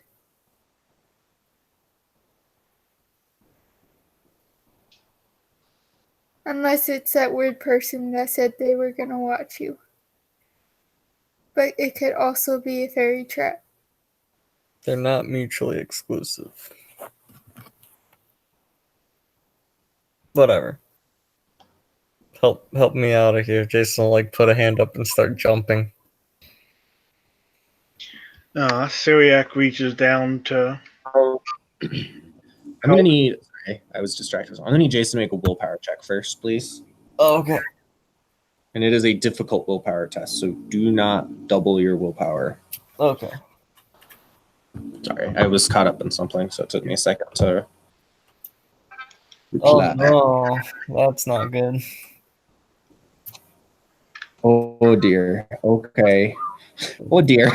Unless it's that weird person that said they were gonna watch you. But it could also be a fairy trap. They're not mutually exclusive. Whatever. Help me out of here. Jason will like put a hand up and start jumping. Syriac reaches down to. I'm gonna need. Sorry, I was distracted. I'm gonna need Jason to make a willpower check first, please. Oh, okay. And it is a difficult willpower test, so do not double your willpower. Okay. Sorry, I was caught up in something, so it took me a second to. Oh no, that's not good. Oh dear. Okay. Oh dear.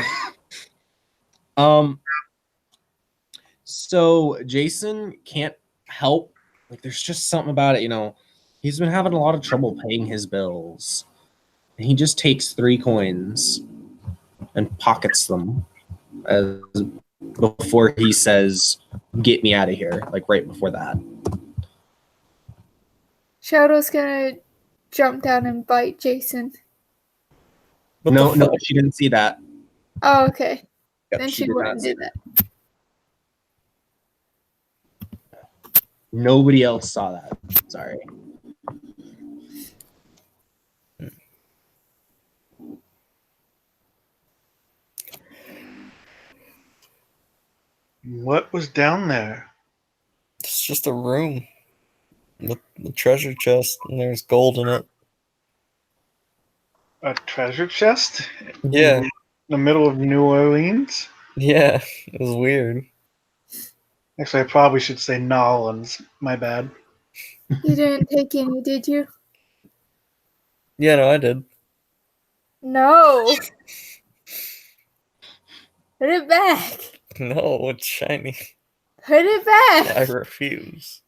So Jason can't help. Like, there's just something about it. He's been having a lot of trouble paying his bills, and he just takes 3 coins and pockets them as before he says, "Get me out of here!" Like right before that. Shadow's gonna jump down and bite Jason. No, she didn't see that. Oh, okay. Yep, Then she did wouldn't not do see that. Nobody else saw that. Sorry. What was down there? just a room with the treasure chest, and there's gold in it. A treasure chest? Yeah. In the middle of New Orleans? Yeah, it was weird. Actually, I probably should say Nolans. My bad. You didn't take any, did you? Yeah, no, I did. No. Put it back. No, it's shiny. Put it back. I refuse.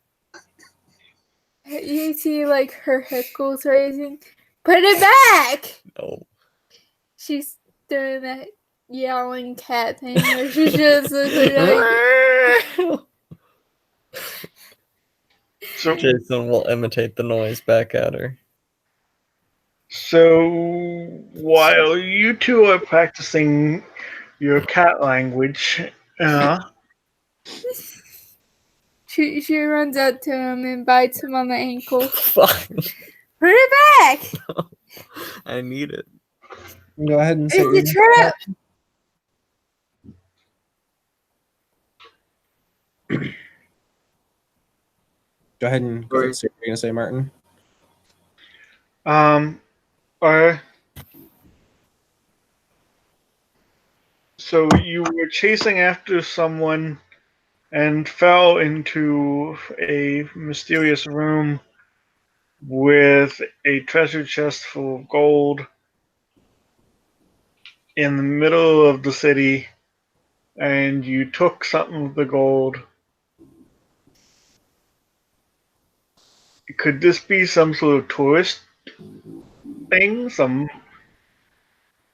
You see, like, her heckles raising. Put it back. No. She's doing that yowling cat thing where she's just looking like. So, Jason will imitate the noise back at her. so while you two are practicing your cat language, She runs out to him and bites him on the ankle. Fine. Put it back. I need it. Go ahead and say It's a trap. Go ahead and say what you're gonna say, Martin. are so you were chasing after someone and fell into a mysterious room with a treasure chest full of gold in the middle of the city, and you took some of the gold. Could this be some sort of tourist thing? Some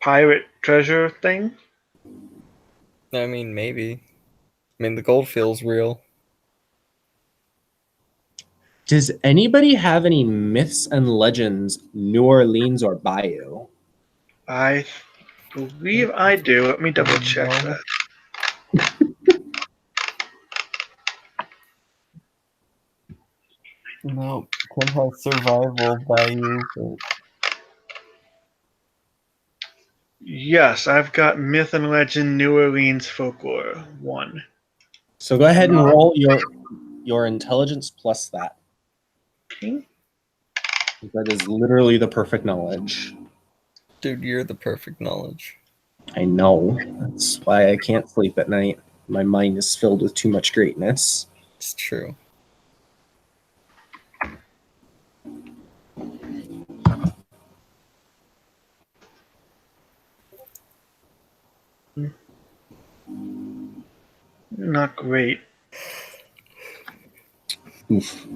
pirate treasure thing? I mean, maybe. I mean, the gold feels real. Does anybody have any myths and legends, New Orleans or Bayou? I believe I do. Let me double check that. No, Kim has survival value. But... Yes, I've got Myth and Legend New Orleans Folklore 1. So go ahead and roll your intelligence plus that. Okay. That is literally the perfect knowledge. Dude, you're the perfect knowledge. I know. That's why I can't sleep at night. My mind is filled with too much greatness. It's true. Not great. Oof.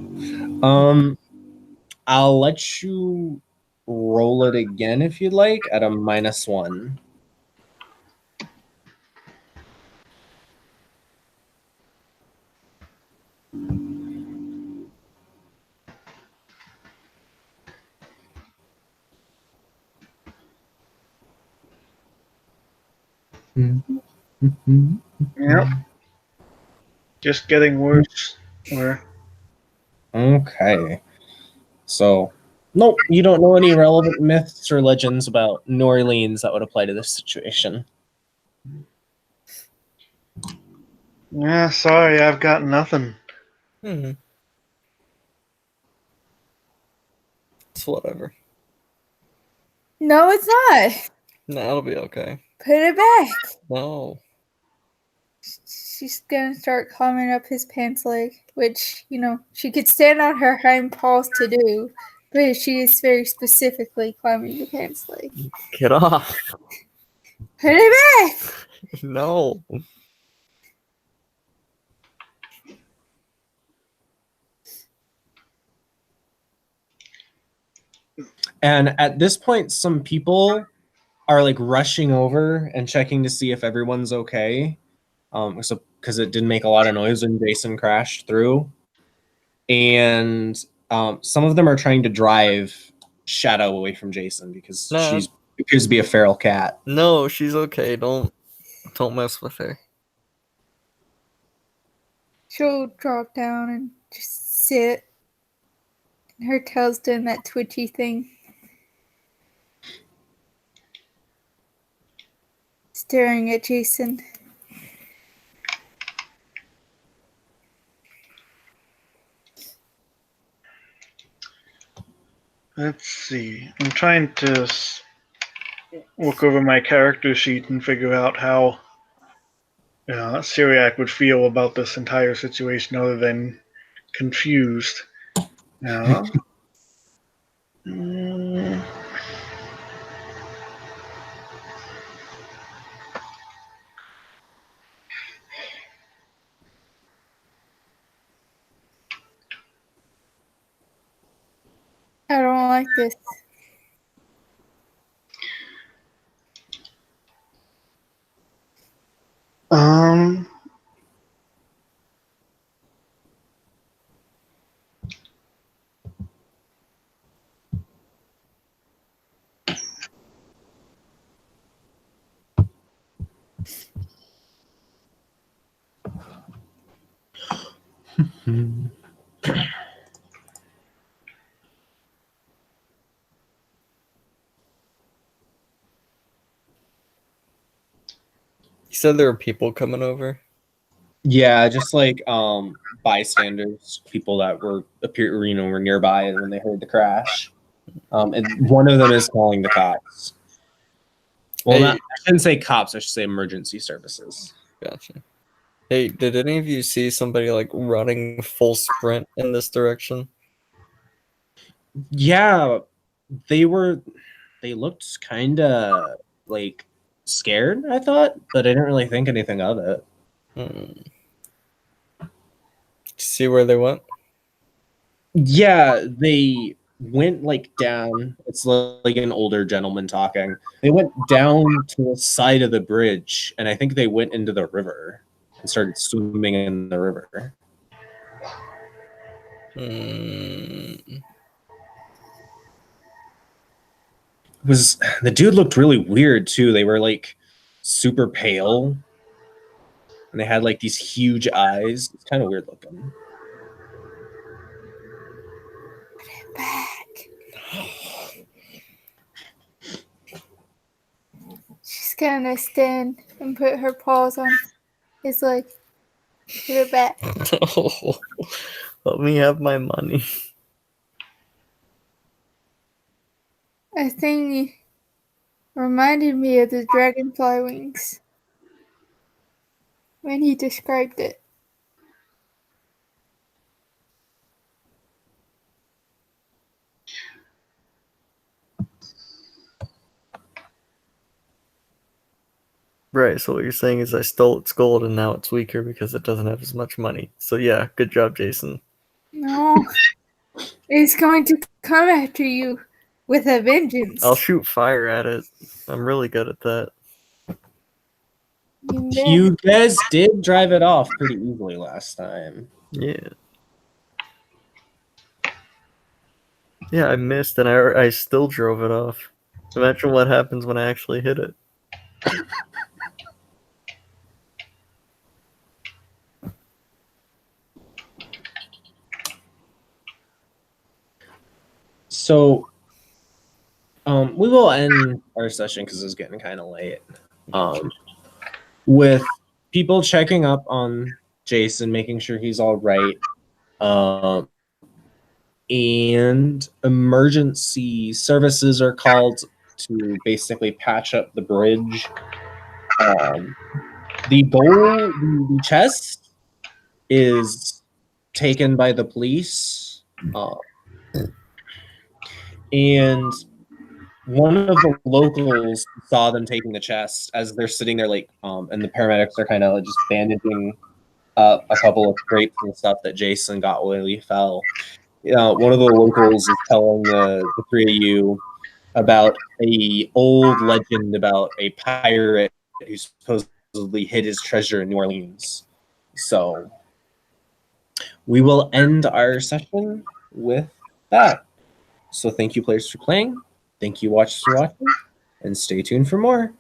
I'll let you roll it again if you'd like at a -1. Yep. Just getting worse. Okay. So, nope, you don't know any relevant myths or legends about New Orleans that would apply to this situation. Yeah, sorry, I've got nothing. It's whatever. No, it's not. No, it'll be okay. Put it back. No. She's gonna start climbing up his pants leg, which, she could stand on her hind paws to do, but she is very specifically climbing the pants leg. Get off. Put it back! No. And at this point, some people are like rushing over and checking to see if everyone's okay. So because it didn't make a lot of noise when Jason crashed through. And some of them are trying to drive Shadow away from Jason because she appears to be a feral cat. No, she's okay. Don't mess with her. She'll drop down and just sit. Her tail's doing that twitchy thing. Staring at Jason. Let's see. I'm trying to look over my character sheet and figure out how Syriac would feel about this entire situation other than confused. Yeah. Mm. I don't like this. Um. You said there were people coming over. Yeah, just like bystanders, people that were were nearby when they heard the crash. And one of them is calling the cops. Well, Hey. I shouldn't say cops. I should say emergency services. Gotcha. Hey, did any of you see somebody like running full sprint in this direction? Yeah, they looked kind of like scared, I thought, but I didn't really think anything of it. Did you see where they went? Yeah, they went like down. It's like an older gentleman talking. They went down to the side of the bridge, and I think they went into the river and started swimming in the river. The dude looked really weird too. They were like super pale, and they had like these huge eyes. It's kind of weird looking. Back. She's gonna stand and put her paws on his leg. Put it back. No. Let me have my money. I think reminded me of the dragonfly wings when he described it. Right, so what you're saying is I stole its gold and now it's weaker because it doesn't have as much money. So yeah, good job, Jason. No. It's going to come after you with a vengeance. I'll shoot fire at it. I'm really good at that. You guys did drive it off pretty easily last time. Yeah. Yeah, I missed and I still drove it off. Imagine what happens when I actually hit it. So, we will end our session because it's getting kind of late. With people checking up on Jason, making sure he's all right, and emergency services are called to basically patch up the bridge. The chest is taken by the police, and one of the locals saw them taking the chest as they're sitting there, like, and the paramedics are kind of just bandaging up a couple of scrapes and stuff that Jason got when he fell. One of the locals is telling the three of you about a old legend about a pirate who supposedly hid his treasure in New Orleans. So we will end our session with that. So thank you, players, for playing. Thank you, watchers, for watching, and stay tuned for more.